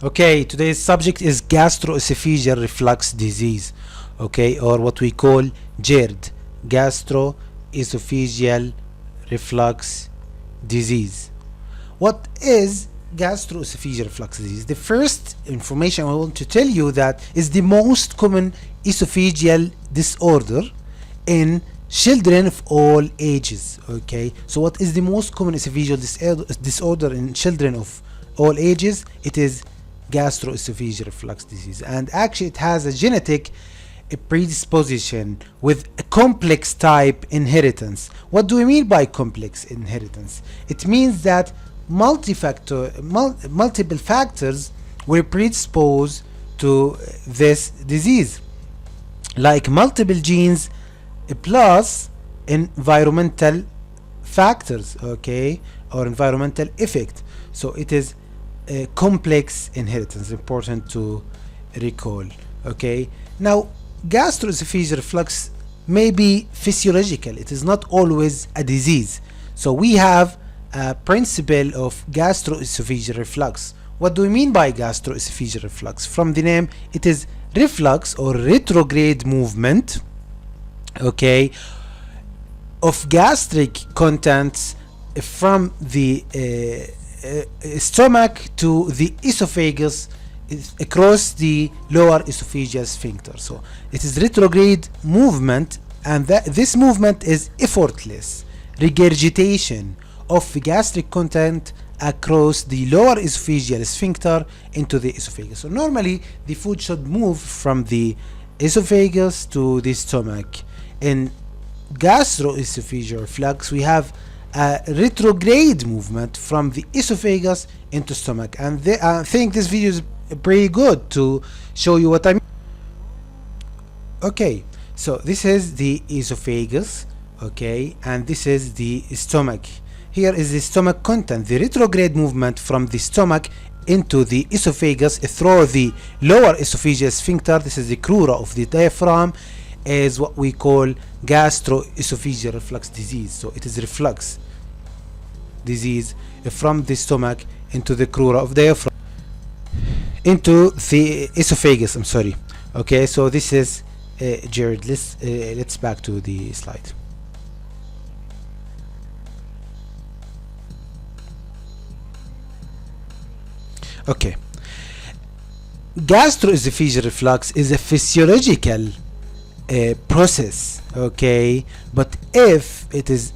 Okay, today's subject is gastroesophageal reflux disease, okay, or what we call Gerd, gastroesophageal reflux disease. What is gastroesophageal reflux disease? The first information I want to tell you that is the most common esophageal disorder in children of all ages. Okay, so what is the most common esophageal disorder in children of all ages? It is gastroesophageal reflux disease, and actually it has a genetic predisposition with a complex type inheritance. What do we mean by complex inheritance? It means that multiple factors will predispose to this disease, like multiple genes plus environmental factors, okay, or environmental effect. So it is a complex inheritance, important to recall. Okay, now gastroesophageal reflux may be physiological, it is not always a disease. So we have a principle of gastroesophageal reflux. What do we mean by gastroesophageal reflux? From the name, it is reflux or retrograde movement, okay, of gastric contents from the stomach to the esophagus across the lower esophageal sphincter. So it is retrograde movement, and this movement is effortless regurgitation of the gastric content across the lower esophageal sphincter into the esophagus. So normally the food should move from the esophagus to the stomach. In gastroesophageal reflux we have a retrograde movement from the esophagus into stomach, and I think this video is pretty good to show you what I mean. Okay, so this is the esophagus, okay, and this is the stomach. Here is the stomach content. The retrograde movement from the stomach into the esophagus through the lower esophageal sphincter, this is the crura of the diaphragm, is what we call gastroesophageal reflux disease. So it is reflux disease from the stomach into the crura of diaphragm into the esophagus. I'm sorry. Okay, so this is Gerd. Let's back to the slide. Okay, gastroesophageal reflux is a physiological process, okay, but if it is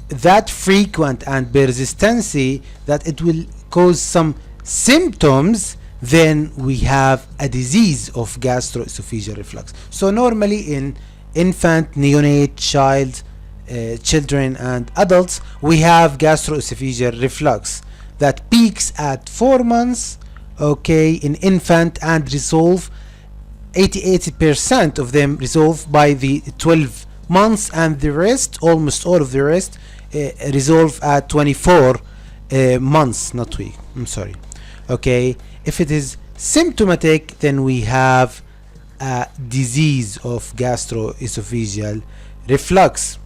that frequent and persistency that it will cause some symptoms, then we have a disease of gastroesophageal reflux. So normally in infant, neonate, children and adults, we have gastroesophageal reflux that peaks at 4 months, okay, in infant, and resolve 80% of them resolve by the 12 months, and the rest, almost all of the rest, resolve at 24 months, not week, I'm sorry. Okay, if it is symptomatic, then we have a disease of gastroesophageal reflux.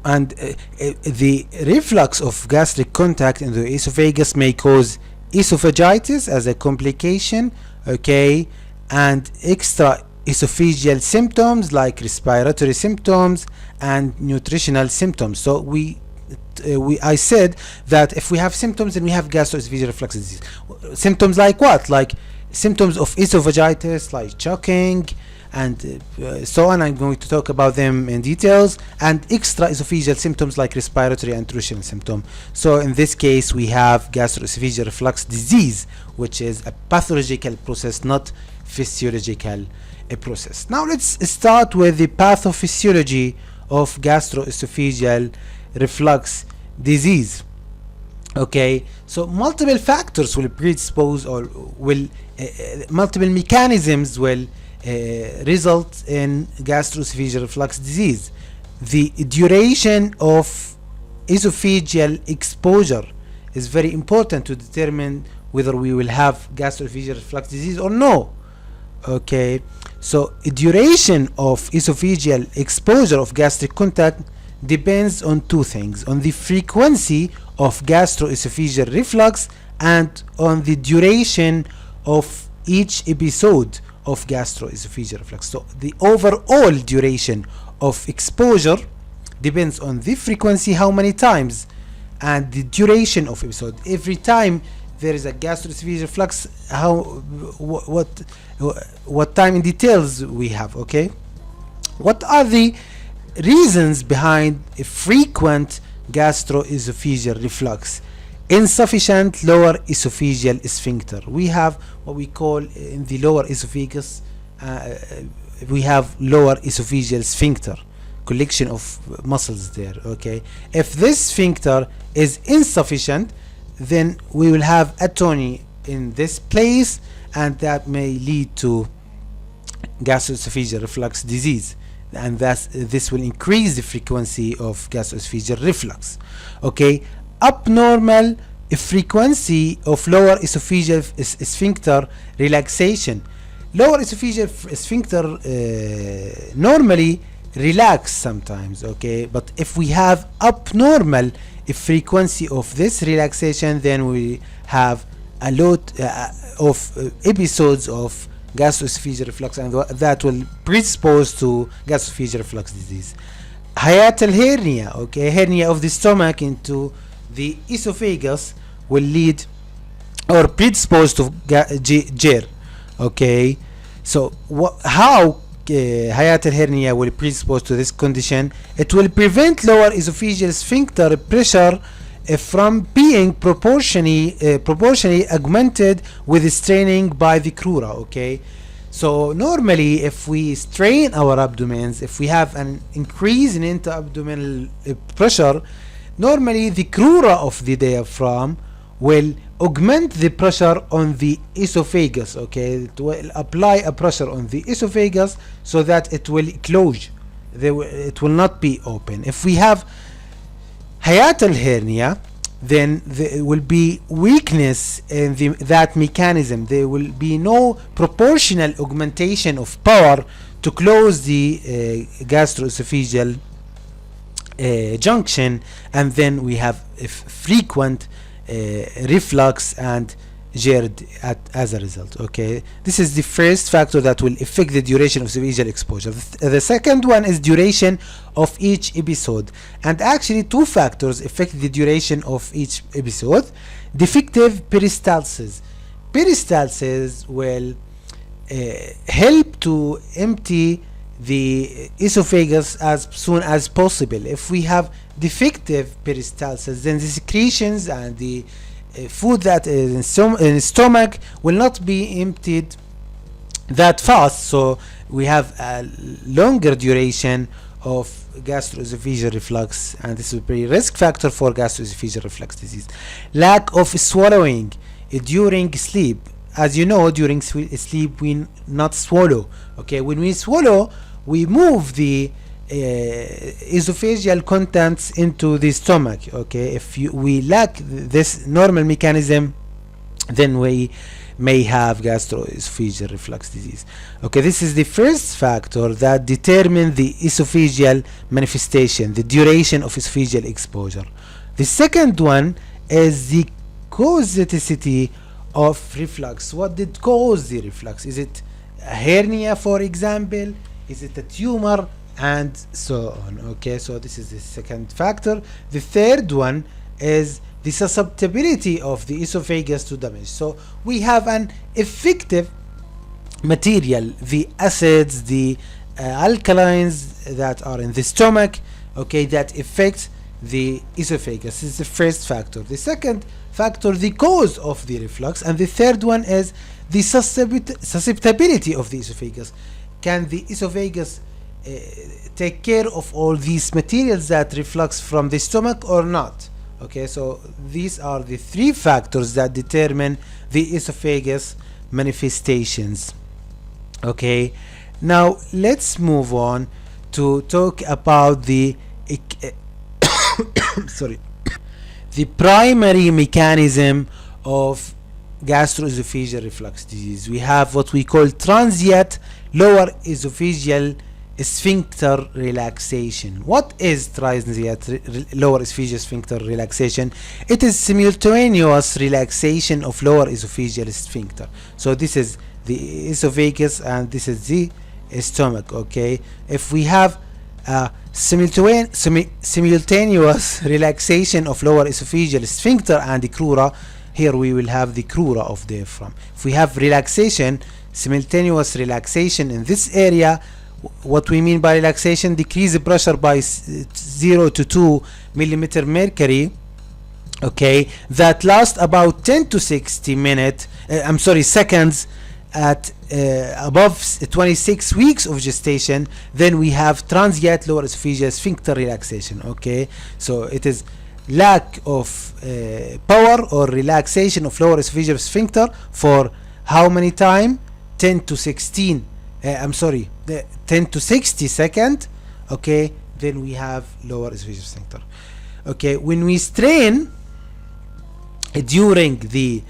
And the reflux of gastric contact in the esophagus may cause esophagitis as a complication, okay, and extra esophageal symptoms like respiratory symptoms and nutritional symptoms. So I said that if we have symptoms, then we have gastroesophageal reflux disease. Symptoms like what? Like symptoms of esophagitis, like choking and so on. I'm going to talk about them in details. And extra esophageal symptoms like respiratory and nutritional symptom. So in this case we have gastroesophageal reflux disease, which is a pathological process, not physiological process. Now let's start with the pathophysiology of gastroesophageal reflux disease. Okay, so multiple factors will predispose, or will multiple mechanisms will result in gastroesophageal reflux disease. The duration of esophageal exposure is very important to determine whether we will have gastroesophageal reflux disease or no. Okay, so duration of esophageal exposure of gastric contact depends on two things: on the frequency of gastroesophageal reflux and on the duration of each episode of gastroesophageal reflux. So the overall duration of exposure depends on the frequency, how many times, and the duration of episode. Every time there is a gastroesophageal reflux, what time in details we have. Okay, what are the reasons behind a frequent gastroesophageal reflux? Insufficient lower esophageal sphincter. We have what we call in the lower esophagus, we have lower esophageal sphincter, collection of muscles there. Okay, if this sphincter is insufficient, then we will have atony in this place, and that may lead to gastroesophageal reflux disease, and this will increase the frequency of gastroesophageal reflux. Okay, abnormal frequency of lower esophageal sphincter relaxation. Lower esophageal sphincter normally relax sometimes, okay, but if we have abnormal frequency of this relaxation, then we have a lot of episodes of gastroesophageal reflux, and that will predispose to gastroesophageal reflux disease. Hiatal hernia, okay, hernia of the stomach into the esophagus, will lead or predispose to Gerd. Okay, so how hiatal hernia will predispose to this condition? It will prevent lower esophageal sphincter pressure from being proportionally augmented with straining by the crura. Okay, so normally if we strain our abdomens, if we have an increase in intra-abdominal pressure, normally the crura of the diaphragm will augment the pressure on the esophagus. Okay, it will apply a pressure on the esophagus so that it will close, it will not be open. If we have hiatal hernia, then there will be weakness in that mechanism. There will be no proportional augmentation of power to close the gastroesophageal junction, and then we have frequent reflux and Gerd as a result. Okay, this is the first factor that will affect the duration of esophageal exposure. The second one is duration of each episode, and actually two factors affect the duration of each episode. Defective peristalsis. Peristalsis will help to empty the esophagus as soon as possible. If we have defective peristalsis, then the secretions and the food that is in stomach will not be emptied that fast, so we have a longer duration of gastroesophageal reflux, and this will be a risk factor for gastroesophageal reflux disease. Lack of swallowing during sleep. As you know, during sleep we not swallow. Okay, when we swallow, we move the esophageal contents into the stomach. Okay, if we lack this normal mechanism, then we may have gastroesophageal reflux disease. Okay, this is the first factor that determines the esophageal manifestation, the duration of esophageal exposure. The second one is the causaticity of reflux. What did cause the reflux? Is it a hernia, for example? Is it a tumor? And so on. Okay, so this is the second factor. The third one is the susceptibility of the esophagus to damage. So we have an effective material, the acids, the alkalines that are in the stomach, okay, that affect the esophagus. This is the first factor. The second factor, the cause of the reflux, and the third one is the susceptibility of the esophagus. Can the esophagus take care of all these materials that reflux from the stomach or not? Okay, so these are the three factors that determine the esophagus manifestations. Okay, now let's move on to talk about the sorry, the primary mechanism of gastroesophageal reflux disease. We have what we call transient lower esophageal sphincter relaxation. What is transient lower esophageal sphincter relaxation? It is simultaneous relaxation of lower esophageal sphincter. So this is the esophagus and this is the stomach. Okay, if we have simultaneous relaxation of lower esophageal sphincter and the crura, here we will have the crura of the diaphragm. If we have relaxation, simultaneous relaxation in this area, what we mean by relaxation, decrease the pressure by 0 to 2 millimeter mercury, okay, that lasts about 10 to 60 seconds at above 26 weeks of gestation. Then we have transient lower esophageal sphincter relaxation. Okay, so it is lack of power or relaxation of lower esophageal sphincter for how many time? 10 to 60 second. Okay, then we have lower esophageal sphincter. Okay, when we strain during the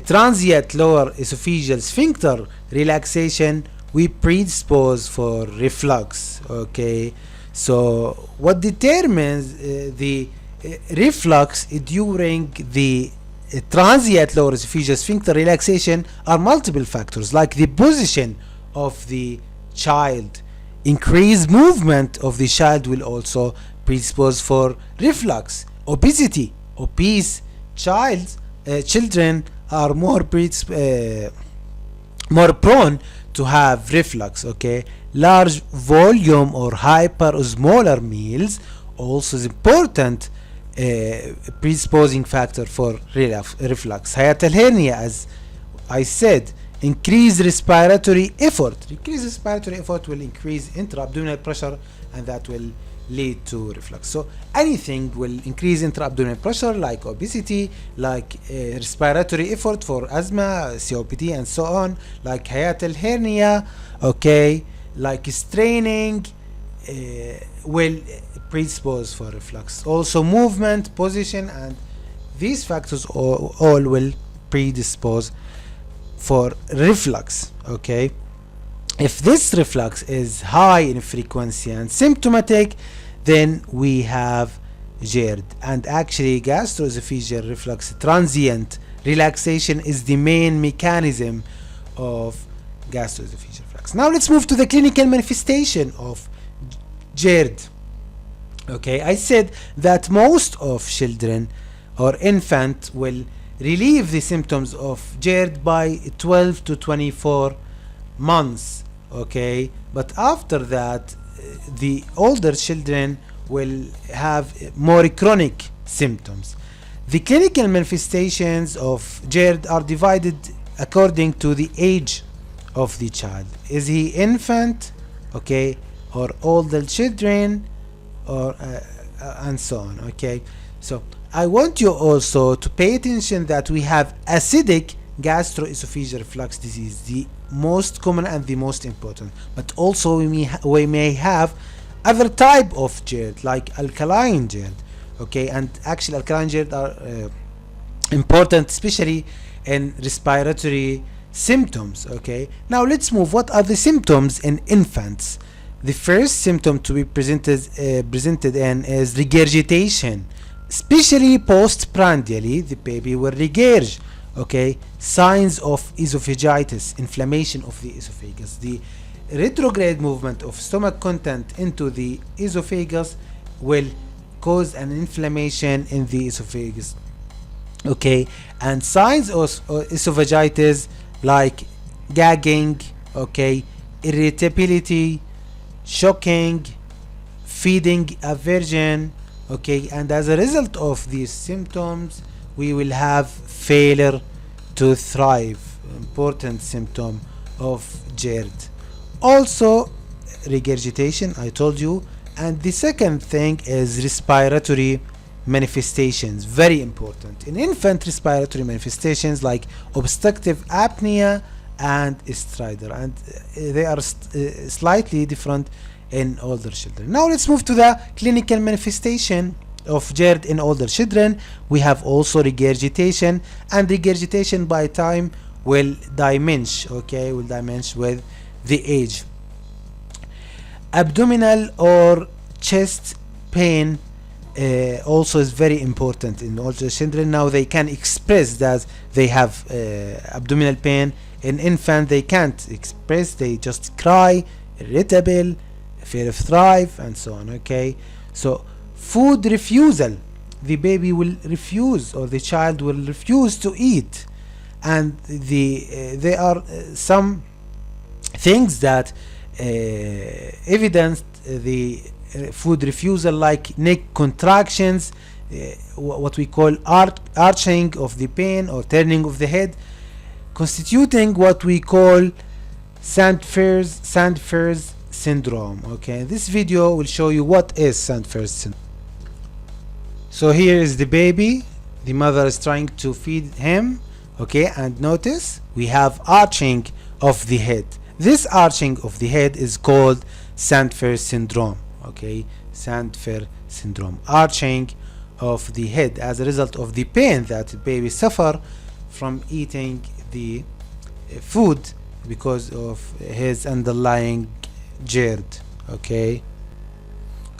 transient lower esophageal sphincter relaxation, we predispose for reflux. Okay, so what determines the reflux during the transient lower esophageal sphincter relaxation are multiple factors, like the position of the child. Increased movement of the child will also predispose for reflux. Obesity, obese children are more prone to have reflux. Okay, large volume or hyperosmolar meals also is important predisposing factor for reflux. Hiatal hernia, as I said, increased respiratory effort. Increased respiratory effort will increase intra-abdominal pressure, and that will lead to reflux. So anything will increase intra-abdominal pressure, like obesity, like respiratory effort for asthma, COPD, and so on, like hiatal hernia, okay, like straining, will predispose for reflux. Also movement, position, and these factors all will predispose for reflux. Okay, if this reflux is high in frequency and symptomatic, then we have Gerd. And actually gastroesophageal reflux transient relaxation is the main mechanism of gastroesophageal reflux. Now let's move to the clinical manifestation of Gerd. Okay, I said that most of children or infant will relieve the symptoms of Gerd by 12 to 24 months. Okay, but after that the older children will have more chronic symptoms. The clinical manifestations of Gerd are divided according to the age of the child. Is he infant, okay, or older children, or and so on. Okay, so I want you also to pay attention that we have acidic gastroesophageal reflux disease, the most common and the most important, but also we may have other type of Gerd, like alkaline Gerd. Okay, and actually alkaline Gerd are important, especially in respiratory symptoms. Okay, now let's move. What are the symptoms in infants? The first symptom to be presented in is regurgitation, especially postprandially. The baby will regurgitate. Okay, signs of esophagitis, inflammation of the esophagus. The retrograde movement of stomach content into the esophagus will cause an inflammation in the esophagus. Okay, and signs of esophagitis like gagging, okay, irritability, shocking, feeding aversion. Okay, and as a result of these symptoms we will have failure to thrive, important symptom of Gerd. Also regurgitation, I told you, and the second thing is respiratory manifestations, very important. In infant, respiratory manifestations like obstructive apnea and stridor, and they are slightly different in older children. Now let's move to the clinical manifestation of Gerd in older children. We have also regurgitation, and regurgitation by time will diminish. Okay, will diminish with the age. Abdominal or chest pain also is very important in older children. Now they can express that they have abdominal pain. In infant they can't express, they just cry, irritable, fear of thrive, and so on. Okay, so food refusal, the baby will refuse, or the child will refuse to eat, and there are some things that evidence the food refusal, like neck contractions, what we call arching of the pain or turning of the head, constituting what we call Sandfer's syndrome. Okay, this video will show you what is Sandfer's syndrome. So here is the baby, the mother is trying to feed him. Okay, and notice we have arching of the head. This arching of the head is called Sandfer syndrome. Okay, Sandfer syndrome, arching of the head as a result of the pain that the baby suffer from eating the food because of his underlying Gerd. Okay.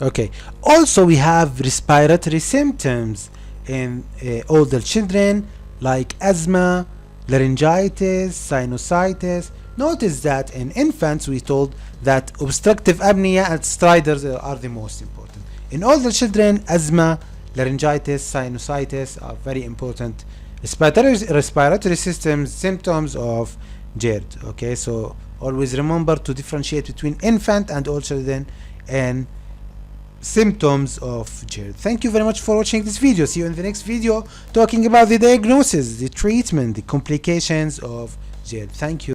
Okay, also we have respiratory symptoms in older children, like asthma, laryngitis, sinusitis. Notice that in infants we told that obstructive apnea and striders are the most important. In older children, asthma, laryngitis, sinusitis are very important respiratory symptoms of Gerd. Okay, so always remember to differentiate between infant and old children and symptoms of Gerd. Thank you very much for watching this video. See you in the next video talking about the diagnosis, the treatment, the complications of Gerd. Thank you.